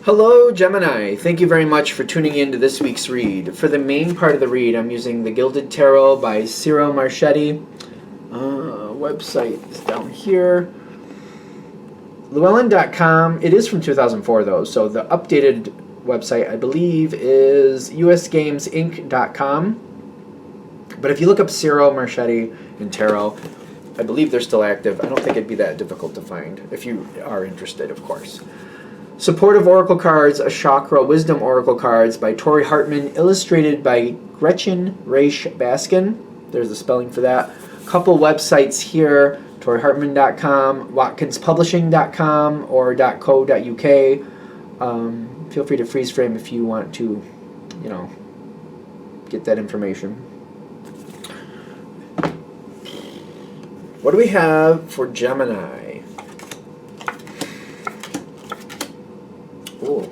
Hello, Gemini. Thank you very much for tuning in to this week's read. For the main part of the read, I'm using The Gilded Tarot by Ciro Marchetti. Website is down here. Llewellyn.com. It is from 2004, though, so the updated website, I believe, is usgamesinc.com. But if you look up Ciro Marchetti and Tarot, I believe they're still active. I don't think it'd be that difficult to find, if you are interested, of course. Supportive Oracle Cards, a Chakra Wisdom Oracle Cards by Tori Hartman, illustrated by Gretchen Raish Baskin. There's the spelling for that. Couple websites here, torihartman.com, watkinspublishing.com, or .co.uk. Feel free to freeze frame if you want to, get that information. What do we have for Gemini? Ooh.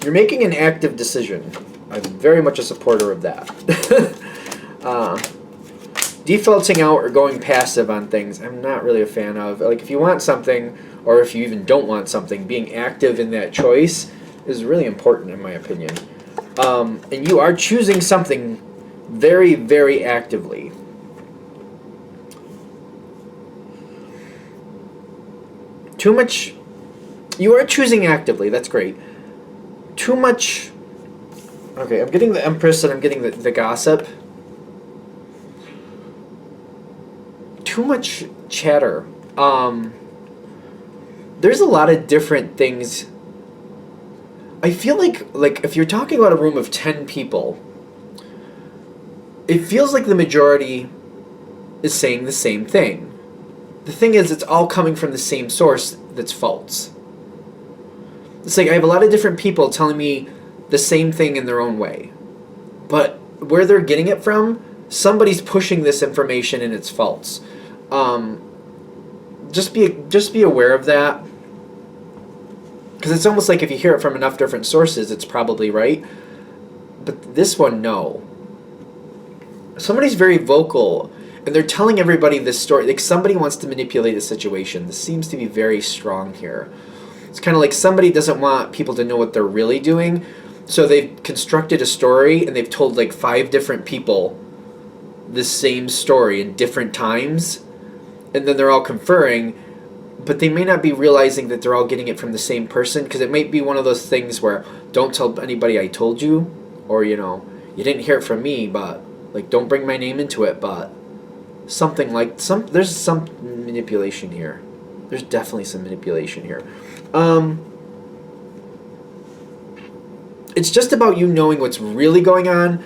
You're making an active decision. I'm very much a supporter of that. Defaulting out or going passive on things, I'm not really a fan of. Like, if you want something, or if you even don't want something, being active in that choice is really important, in my opinion. And you are choosing something very, very actively. Too much. You are choosing actively. That's great. Too much. Okay, I'm getting the Empress and I'm getting the Gossip. Too much chatter. There's a lot of different things. I feel like if you're talking about a room of 10 people, it feels like the majority is saying the same thing. The thing is, it's all coming from the same source that's false. It's like I have a lot of different people telling me the same thing in their own way. But where they're getting it from, somebody's pushing this information and it's false. Just be aware of that. Because it's almost like if you hear it from enough different sources, it's probably right. But this one, no. Somebody's very vocal, and they're telling everybody this story. Like somebody wants to manipulate a situation. This seems to be very strong here. It's kind of like somebody doesn't want people to know what they're really doing, so they've constructed a story and they've told like 5 different people the same story in different times, and then they're all conferring, but they may not be realizing that they're all getting it from the same person, because it might be one of those things where don't tell anybody I told you, or you didn't hear it from me, but like don't bring my name into it, but something like there's some manipulation here. There's definitely some manipulation here. It's just about you knowing what's really going on.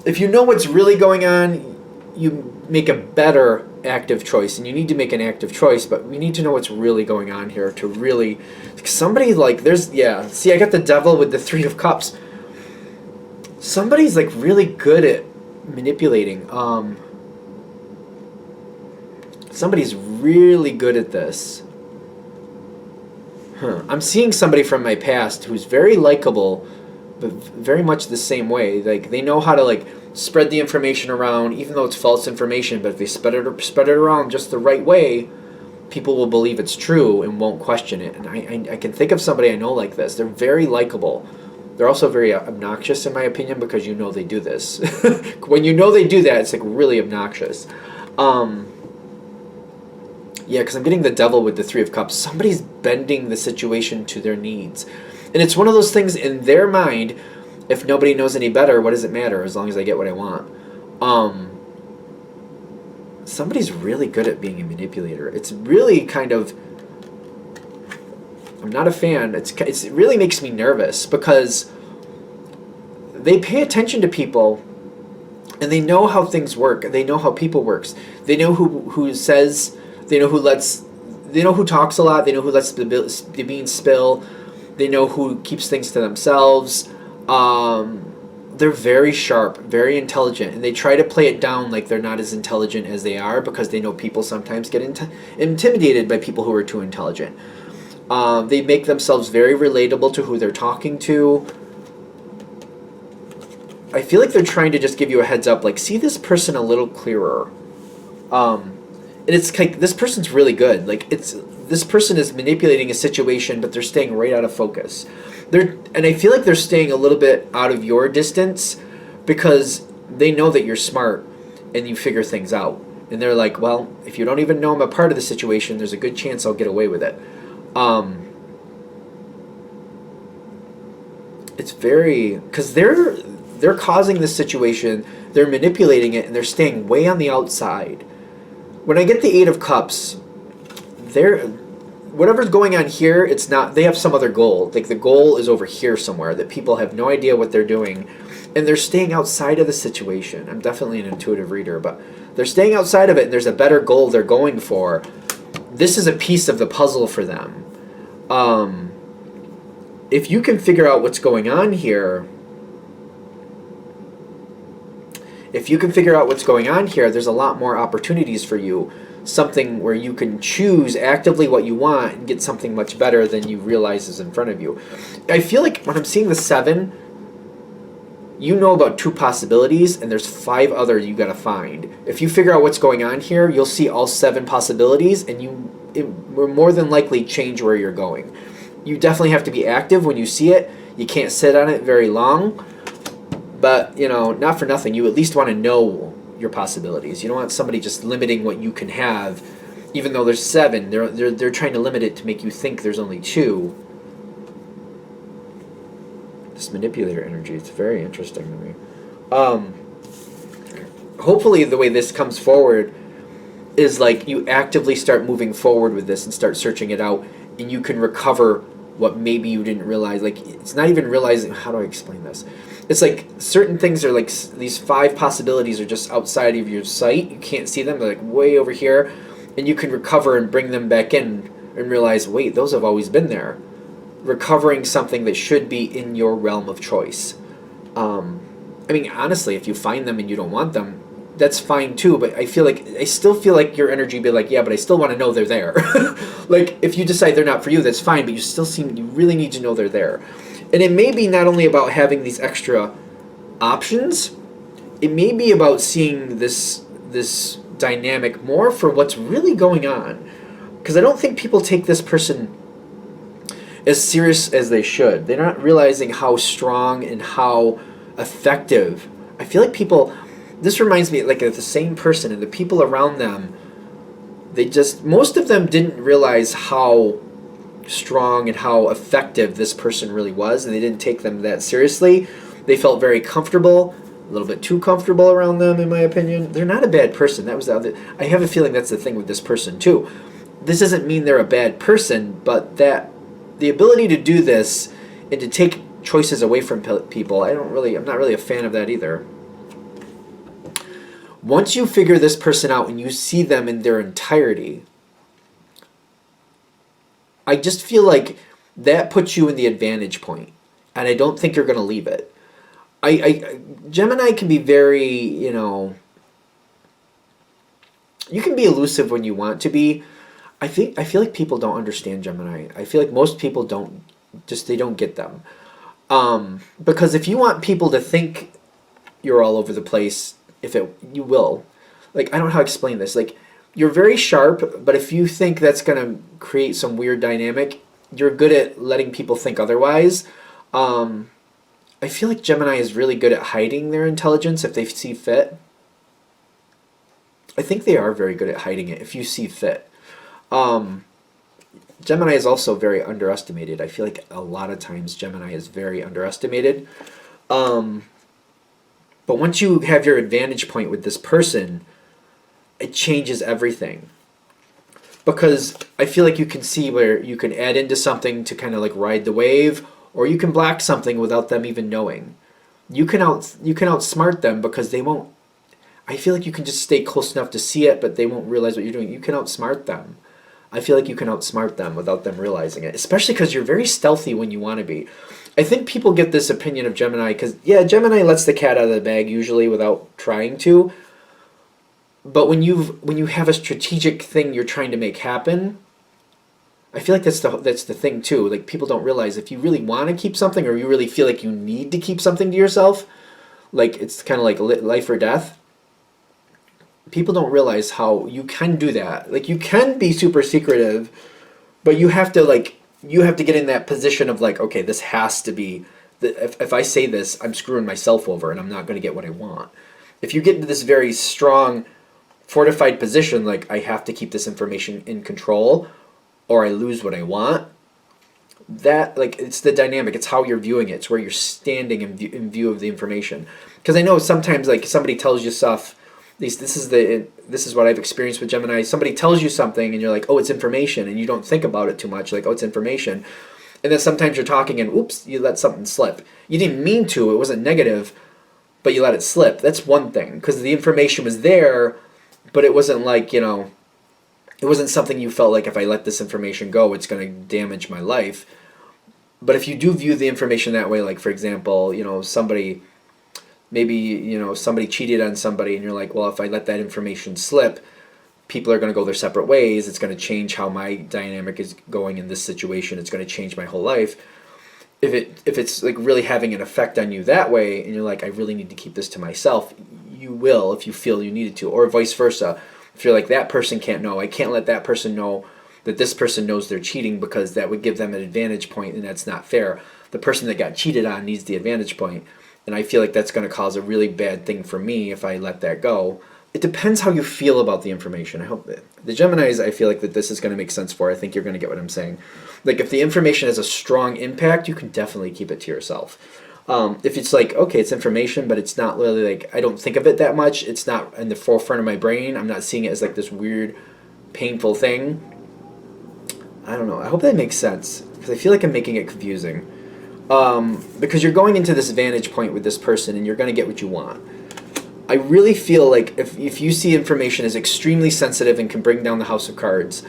If you know what's really going on, you make a better active choice, and you need to make an active choice, but we need to know what's really going on here to really... Somebody, see, I got the Devil with the 3 of Cups. Somebody's, really good at manipulating. Somebody's really good at this. I'm seeing somebody from my past who's very likable, but very much the same way. Like, they know how to, spread the information around, even though it's false information, but if they spread it around just the right way, people will believe it's true and won't question it. And I can think of somebody I know like this. They're very likable. They're also very obnoxious, in my opinion, because they do this. When they do that, it's, really obnoxious. Yeah, because I'm getting the Devil with the 3 of Cups. Somebody's bending the situation to their needs. And it's one of those things in their mind, if nobody knows any better, what does it matter as long as I get what I want? Somebody's really good at being a manipulator. It's really kind of... I'm not a fan. It really makes me nervous because they pay attention to people and they know how things work. They know how people works. They know who says... They know who talks a lot. They know who lets the beans spill. They know who keeps things to themselves. They're very sharp, very intelligent, and they try to play it down like they're not as intelligent as they are because they know people sometimes get intimidated by people who are too intelligent. They make themselves very relatable to who they're talking to. I feel like they're trying to just give you a heads up, see this person a little clearer. And it's this person's really good. this person is manipulating a situation, but they're staying right out of focus. And I feel like they're staying a little bit out of your distance because they know that you're smart and you figure things out. And they're like, well, if you don't even know I'm a part of the situation, there's a good chance I'll get away with it. It's very, because they're causing this situation, they're manipulating it, and they're staying way on the outside. When I get the Eight of Cups, whatever's going on here, it's not, they have some other goal. Like the goal is over here somewhere that people have no idea what they're doing, and they're staying outside of the situation. I'm definitely an intuitive reader, but they're staying outside of it, and there's a better goal they're going for. This is a piece of the puzzle for them. If you can figure out what's going on here, there's a lot more opportunities for you. Something where you can choose actively what you want and get something much better than you realize is in front of you. I feel like when I'm seeing the 7, you know about 2 possibilities, and there's 5 other you got to find. If you figure out what's going on here, you'll see all 7 possibilities, and it will more than likely change where you're going. You definitely have to be active when you see it. You can't sit on it very long. But, not for nothing, you at least want to know your possibilities. You don't want somebody just limiting what you can have, even though there's 7. They're trying to limit it to make you think there's only 2. This manipulator energy, it's very interesting to me. Hopefully the way this comes forward is like you actively start moving forward with this and start searching it out, and you can recover what maybe you didn't realize. Like, it's not even realizing, how do I explain this? It's like certain things are like, these 5 possibilities are just outside of your sight. You can't see them. They're like way over here. And you can recover and bring them back in and realize, wait, those have always been there. Recovering something that should be in your realm of choice. Honestly, if you find them and you don't want them, that's fine too, but I still feel like your energy be like, yeah, but I still want to know they're there. Like, if you decide they're not for you, that's fine, but you really need to know they're there. And it may be not only about having these extra options, it may be about seeing this dynamic more for what's really going on. Because I don't think people take this person as serious as they should. They're not realizing how strong and how effective. I feel like this reminds me like of the same person and the people around them. Most of them didn't realize how strong and how effective this person really was, and they didn't take them that seriously. They felt very comfortable, a little bit too comfortable around them, in my opinion. They're not a bad person. That was the other. I have a feeling that's the thing with this person too. This doesn't mean they're a bad person, but that the ability to do this and to take choices away from people, I'm not really a fan of that either. Once you figure this person out and you see them in their entirety, I just feel like that puts you in the advantage point, and I don't think you're going to leave it. Gemini can be very, you can be elusive when you want to be. I feel like people don't understand Gemini. I feel like most people don't get them. Because if you want people to think you're all over the place, you will. Like, I don't know how to explain this. Like, you're very sharp, but if you think that's going to create some weird dynamic, you're good at letting people think otherwise. I feel like Gemini is really good at hiding their intelligence if they see fit. I think they are very good at hiding it if you see fit. Gemini is also very underestimated. I feel like a lot of times Gemini is very underestimated. But once you have your advantage point with this person, it changes everything. Because I feel like you can see where you can add into something to kind of like ride the wave, or you can block something without them even knowing. You can outsmart them because they won't. I feel like you can just stay close enough to see it, but they won't realize what you're doing. You can outsmart them. I feel like you can outsmart them without them realizing it, especially because you're very stealthy when you want to be. I think people get this opinion of Gemini because, yeah, Gemini lets the cat out of the bag usually without trying to. But when you have a strategic thing you're trying to make happen, I feel like that's the thing too. Like, people don't realize if you really want to keep something, or you really feel like you need to keep something to yourself, like it's kind of like life or death. People don't realize how you can do that. Like, you can be super secretive, But you have to get in that position of like, okay, this has to be, if I say this, I'm screwing myself over and I'm not going to get what I want. If you get into this very strong, fortified position, like I have to keep this information in control or I lose what I want, that, like, it's the dynamic, it's how you're viewing it, it's where you're standing in view of the information. Because I know sometimes, like, somebody tells you stuff, at least this is what I've experienced with Gemini. Somebody tells you something and you're like, oh, it's information, and you don't think about it too much, like, oh, it's information. And then sometimes you're talking and oops, you let something slip. You didn't mean to, it wasn't negative, but you let it slip. That's one thing, because the information was there, but it wasn't like, it wasn't something you felt like, if I let this information go, it's going to damage my life. But if you do view the information that way, like, for example, somebody cheated on somebody and you're like, well, if I let that information slip, people are going to go their separate ways. It's going to change how my dynamic is going in this situation. It's going to change my whole life. If it's like really having an effect on you that way, and you're like, I really need to keep this to myself, you will if you feel you needed to, or vice versa. If you're like, that person can't know, I can't let that person know that this person knows they're cheating because that would give them an advantage point, and that's not fair. The person that got cheated on needs the advantage point, and I feel like that's going to cause a really bad thing for me if I let that go. It depends how you feel about the information. I hope that the Geminis, I feel like that this is going to make sense for. I think you're going to get what I'm saying. Like, if the information has a strong impact, you can definitely keep it to yourself. If it's like, okay, it's information, but it's not really like, I don't think of it that much, it's not in the forefront of my brain, I'm not seeing it as like this weird, painful thing, I don't know. I hope that makes sense, because I feel like I'm making it confusing. Because you're going into this vantage point with this person, and you're going to get what you want. I really feel like if you see information as extremely sensitive and can bring down the house of cards,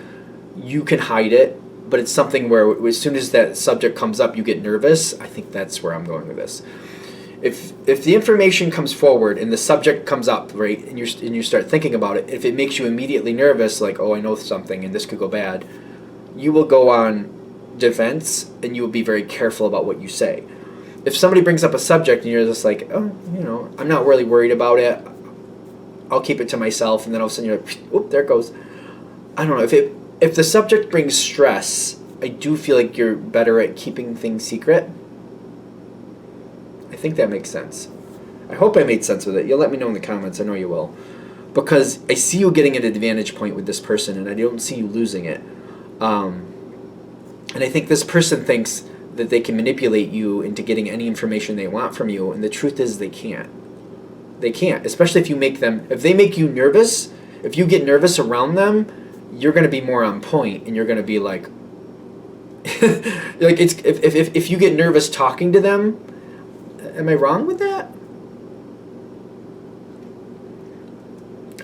you can hide it, but it's something where as soon as that subject comes up, you get nervous. I think that's where I'm going with this. If the information comes forward and the subject comes up, right, and you start thinking about it, if it makes you immediately nervous, like, oh, I know something and this could go bad, you will go on defense and you will be very careful about what you say. If somebody brings up a subject and you're just like, oh, I'm not really worried about it, I'll keep it to myself, and then all of a sudden you're like, oop, there it goes. I don't know. If the subject brings stress, I do feel like you're better at keeping things secret. I think that makes sense. I hope I made sense with it. You'll let me know in the comments. I know you will. Because I see you getting an advantage point with this person, and I don't see you losing it. And I think this person thinks that they can manipulate you into getting any information they want from you, and the truth is they can't. They can't, especially if they make you nervous, if you get nervous around them, you're going to be more on point, and you're going to be like, like if you get nervous talking to them, am I wrong with that?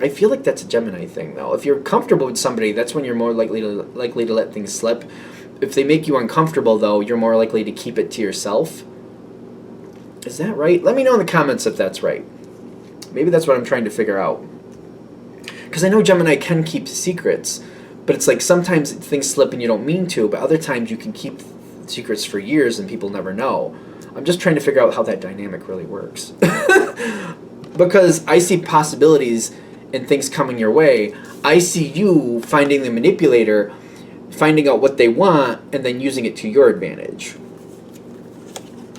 I feel like that's a Gemini thing, though. If you're comfortable with somebody, that's when you're more likely to let things slip. If they make you uncomfortable, though, you're more likely to keep it to yourself. Is that right? Let me know in the comments if that's right. Maybe that's what I'm trying to figure out. Because I know Gemini can keep secrets, but it's like sometimes things slip and you don't mean to, but other times you can keep secrets for years and people never know. I'm just trying to figure out how that dynamic really works. Because I see possibilities in things coming your way. I see you finding the manipulator, finding out what they want, and then using it to your advantage.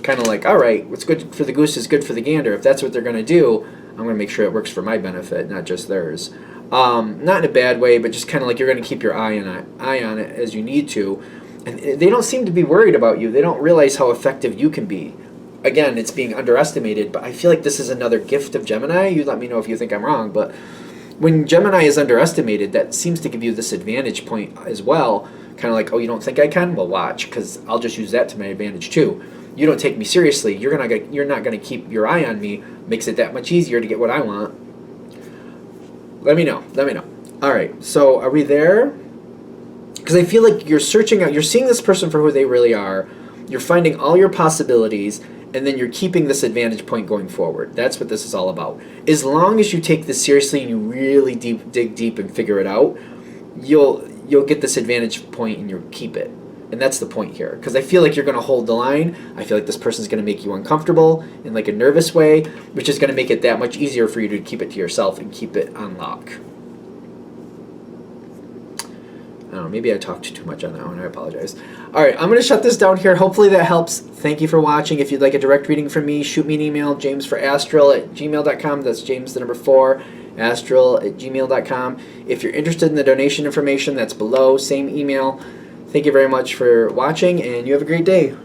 Kind of like, all right, what's good for the goose is good for the gander. If that's what they're going to do, I'm going to make sure it works for my benefit, not just theirs. Not in a bad way, but just kind of like you're going to keep your eye on it as you need to. And they don't seem to be worried about you. They don't realize how effective you can be. Again, it's being underestimated, but I feel like this is another gift of Gemini. You let me know if you think I'm wrong, but when Gemini is underestimated, that seems to give you this advantage point as well. Kind of like, oh, you don't think I can? Well, watch, because I'll just use that to my advantage too. You don't take me seriously. You're not going to keep your eye on me. Makes it that much easier to get what I want. Let me know. All right, so are we there? Because I feel like you're searching out, you're seeing this person for who they really are. You're finding all your possibilities, and then you're keeping this advantage point going forward. That's what this is all about. As long as you take this seriously and you really dig deep and figure it out, you'll get this advantage point and you'll keep it. And that's the point here. Because I feel like you're going to hold the line. I feel like this person's going to make you uncomfortable in like a nervous way, which is going to make it that much easier for you to keep it to yourself and keep it on lock. don't know, maybe I talked too much on that one. I apologize. All right, I'm going to shut this down here. Hopefully that helps. Thank you for watching. If you'd like a direct reading from me, shoot me an email, jamesforastral@gmail.com. That's James, the number 4, astral@gmail.com. If you're interested in the donation information, that's below. Same email. Thank you very much for watching, and you have a great day.